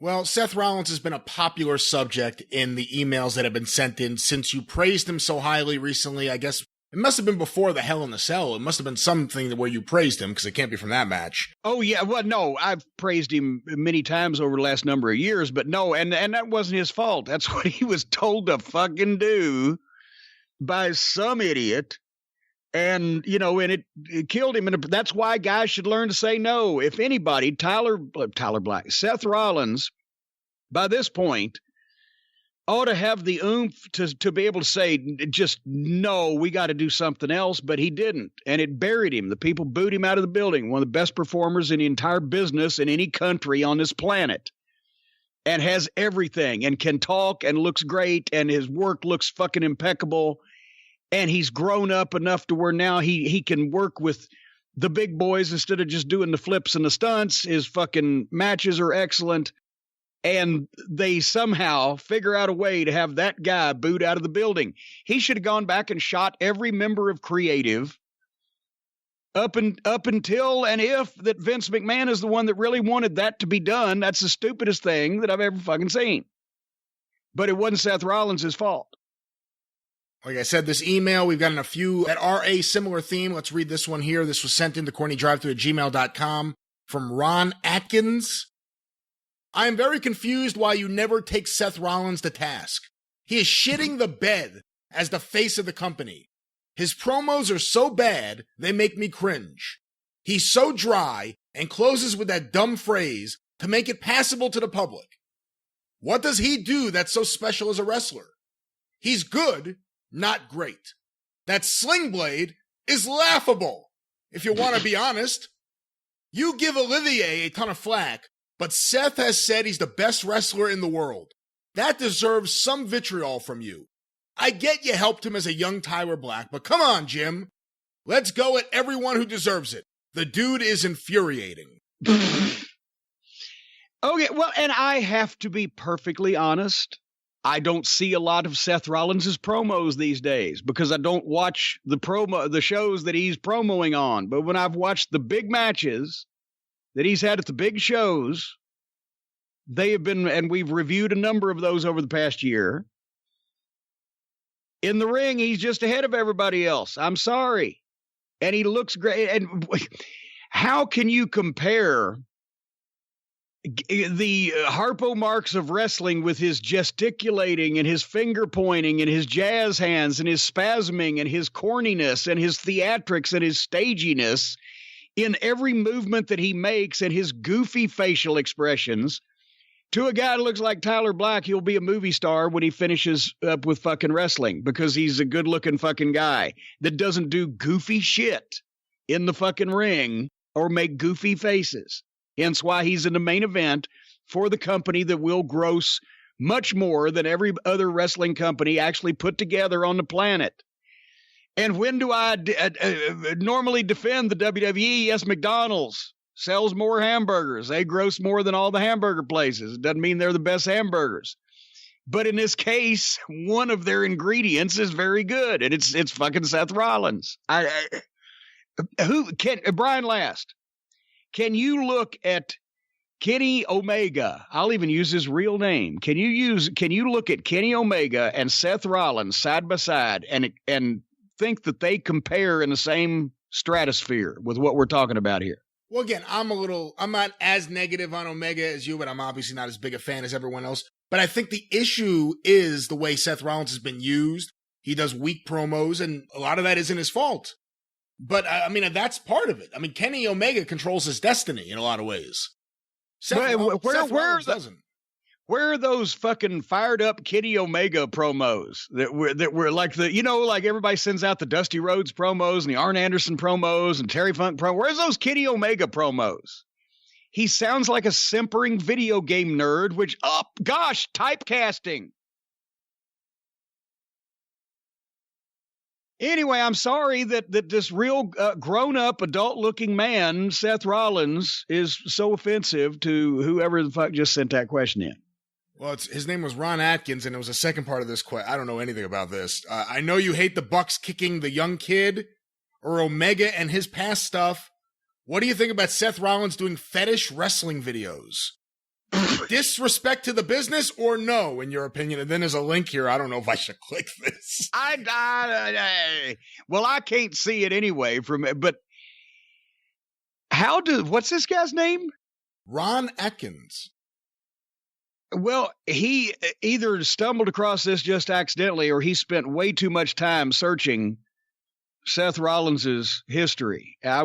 Well, Seth Rollins has been a popular subject in the emails that have been sent in since you praised him so highly recently. I guess it must have been before the Hell in a Cell. It must have been something where you praised him, because it can't be from that match. Oh, yeah. Well, no, I've praised him many times over the last number of years, but no, and that wasn't his fault. That's what he was told to fucking do by some idiot. And, you know, and it killed him. And that's why guys should learn to say no. If anybody, Seth Rollins, by this point, ought to have the oomph to be able to say, just no, we got to do something else. But he didn't. And it buried him. The people booed him out of the building. One of the best performers in the entire business in any country on this planet. And has everything and can talk and looks great. And his work looks fucking impeccable. And he's grown up enough to where now he can work with the big boys instead of just doing the flips and the stunts. His fucking matches are excellent. And they somehow figure out a way to have that guy booed out of the building. He should have gone back and shot every member of creative up until and if that Vince McMahon is the one that really wanted that to be done. That's the stupidest thing that I've ever fucking seen. But it wasn't Seth Rollins' fault. Like I said, this email, we've gotten a few that are a similar theme. Let's read this one here. This was sent in to CornyDriveThru@gmail.com from Ron Atkins. I am very confused why you never take Seth Rollins to task. He is shitting the bed as the face of the company. His promos are so bad, they make me cringe. He's so dry and closes with that dumb phrase to make it passable to the public. What does he do that's so special as a wrestler? He's good, not great. That sling blade is laughable, if you want to be honest. You give Olivier a ton of flack, but Seth has said he's the best wrestler in the world. That deserves some vitriol from you. I get you helped him as a young Tyler Black, but come on, Jim. Let's go at everyone who deserves it. The dude is infuriating. Okay, well, and I have to be perfectly honest. I don't see a lot of Seth Rollins' promos these days because I don't watch the shows that he's promoing on. But when I've watched the big matches that he's had at the big shows, they have been, and we've reviewed a number of those over the past year. In the ring, he's just ahead of everybody else. I'm sorry. And he looks great. And how can you compare the Harpo Marx of wrestling with his gesticulating and his finger pointing and his jazz hands and his spasming and his corniness and his theatrics and his staginess in every movement that he makes and his goofy facial expressions to a guy that looks like Tyler Black? He'll be a movie star when he finishes up with fucking wrestling because he's a good looking fucking guy that doesn't do goofy shit in the fucking ring or make goofy faces. Hence why he's in the main event for the company that will gross much more than every other wrestling company actually put together on the planet. And when do I normally defend the WWE? Yes, McDonald's sells more hamburgers. They gross more than all the hamburger places. It doesn't mean they're the best hamburgers. But in this case, one of their ingredients is very good, and it's fucking Seth Rollins. Brian Last. Can you look at Kenny Omega? I'll even use his real name. Can you look at Kenny Omega and Seth Rollins side by side and think that they compare in the same stratosphere with what we're talking about here? Well, again, I'm not as negative on Omega as you, but I'm obviously not as big a fan as everyone else. But I think the issue is the way Seth Rollins has been used. He does weak promos, and a lot of that isn't his fault. But, I mean, that's part of it. I mean, Kenny Omega controls his destiny in a lot of ways. Seth Rollins doesn't. Where are those fucking fired up Kenny Omega promos that were like like everybody sends out the Dusty Rhodes promos and the Arn Anderson promos and Terry Funk promos? Where's those Kenny Omega promos? He sounds like a simpering video game nerd, typecasting. Anyway, I'm sorry that this real grown-up, adult-looking man, Seth Rollins, is so offensive to whoever the fuck just sent that question in. Well, his name was Ron Atkins, and it was a second part of this question. I don't know anything about this. I know you hate the Bucks kicking the young kid or Omega and his past stuff. What do you think about Seth Rollins doing fetish wrestling videos? disrespect to the business or no, in your opinion? And then there's a link here. I don't know if I should click this. Well, I can't see it anyway but what's this guy's name? Ron Atkins. Well, he either stumbled across this just accidentally or he spent way too much time searching Seth Rollins's history. I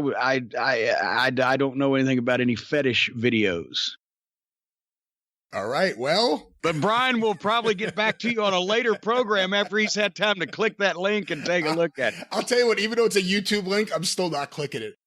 don't know anything about any fetish videos. All right, well. But Brian will probably get back to you on a later program after he's had time to click that link and take a look at it. I'll tell you what, even though it's a YouTube link, I'm still not clicking it.